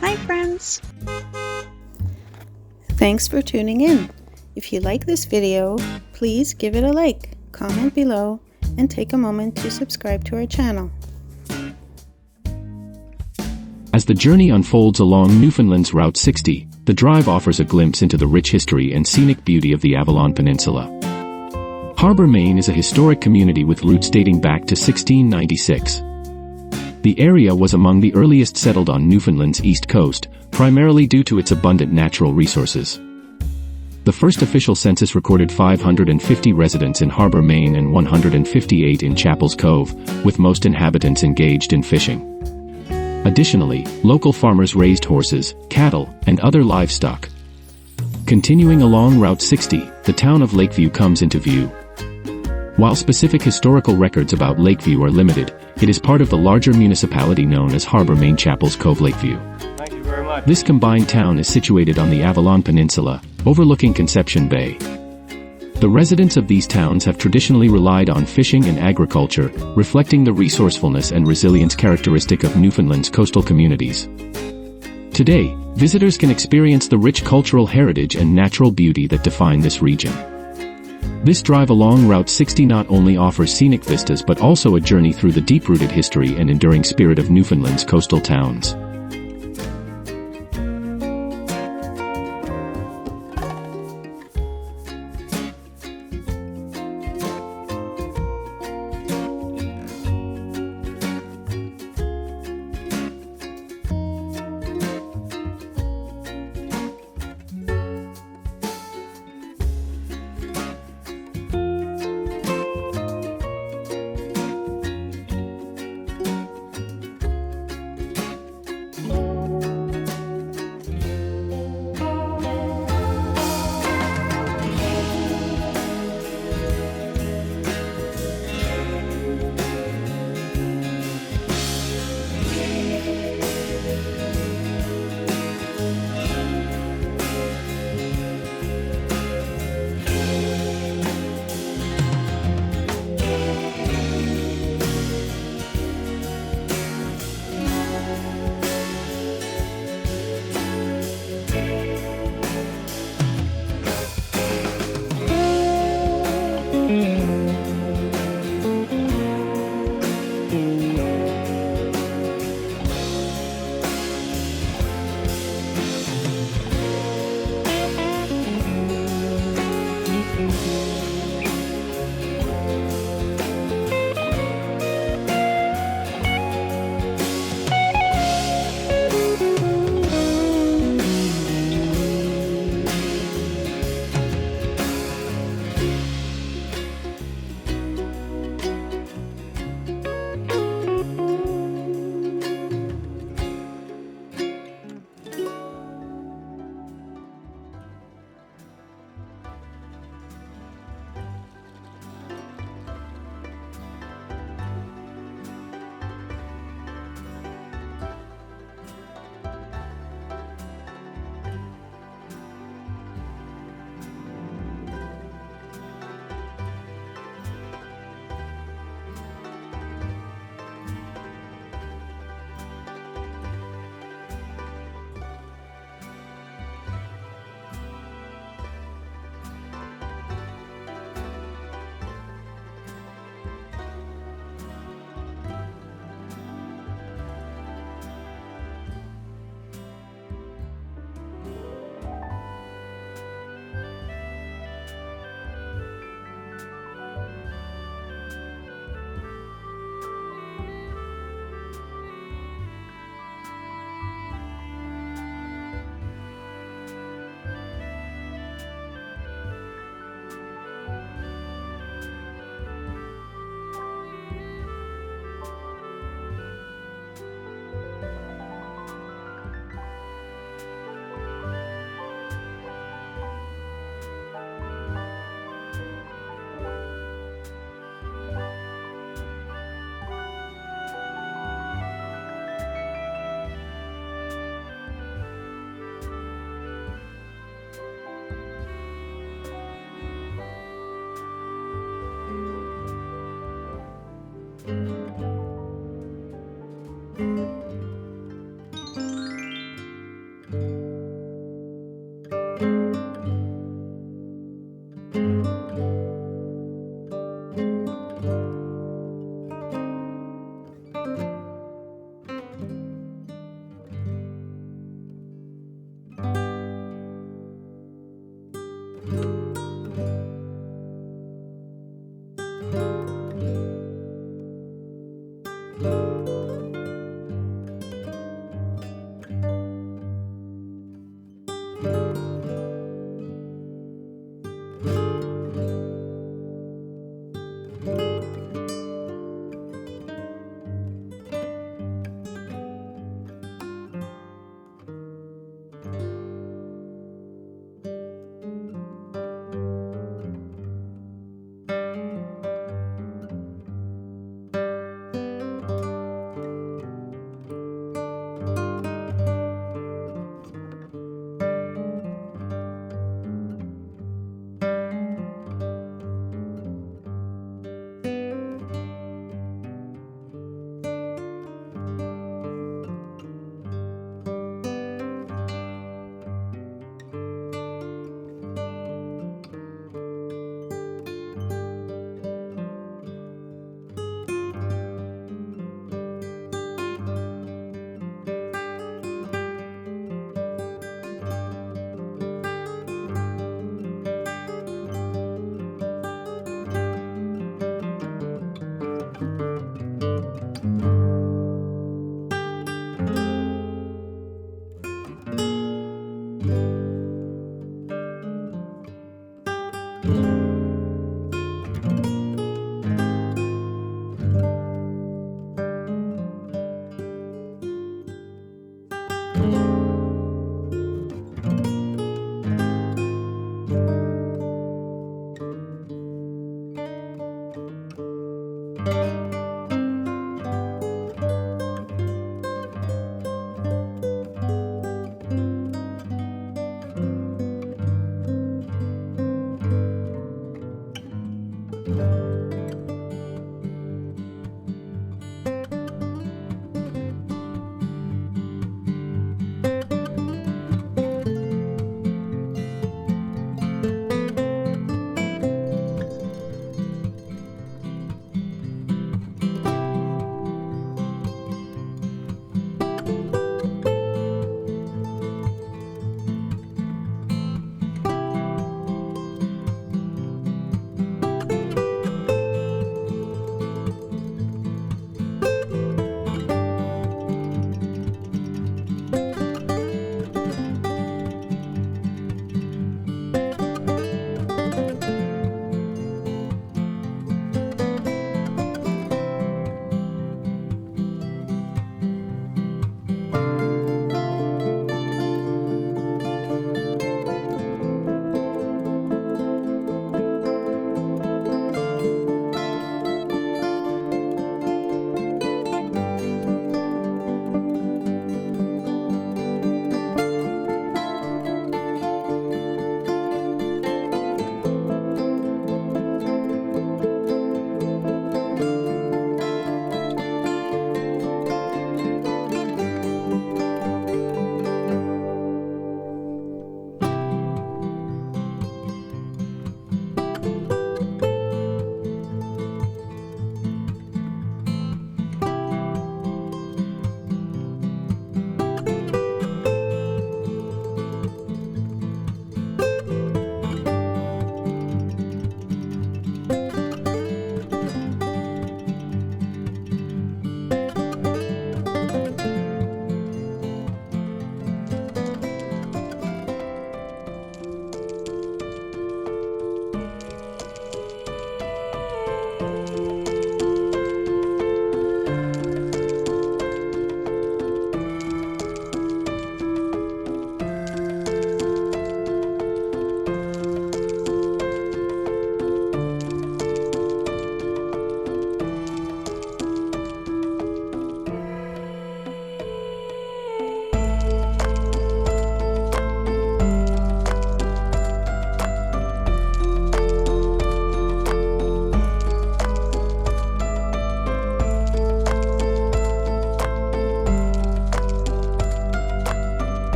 Hi friends! Thanks for tuning in. If you like this video, please give it a like, comment below, and take a moment to subscribe to our channel. As the journey unfolds along Newfoundland's Route 60, the drive offers a glimpse into the rich history and scenic beauty of the Avalon Peninsula. Harbour, Maine is a historic community with roots dating back to 1696. The area was among the earliest settled on Newfoundland's east coast, primarily due to its abundant natural resources. The first official census recorded 550 residents in Harbour, Maine and 158 in Chapel's Cove, with most inhabitants engaged in fishing. Additionally, local farmers raised horses, cattle, and other livestock. Continuing along Route 60, the town of Lakeview comes into view. While specific historical records about Lakeview are limited, it is part of the larger municipality known as Harbour, Maine Chapel's Cove Lakeview. Thank you very much. This combined town is situated on the Avalon Peninsula, overlooking Conception Bay. The residents of these towns have traditionally relied on fishing and agriculture, reflecting the resourcefulness and resilience characteristic of Newfoundland's coastal communities. Today, visitors can experience the rich cultural heritage and natural beauty that define this region. This drive along Route 60 not only offers scenic vistas but also a journey through the deep-rooted history and enduring spirit of Newfoundland's coastal towns.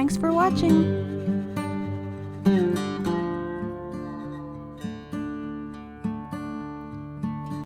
Thanks for watching!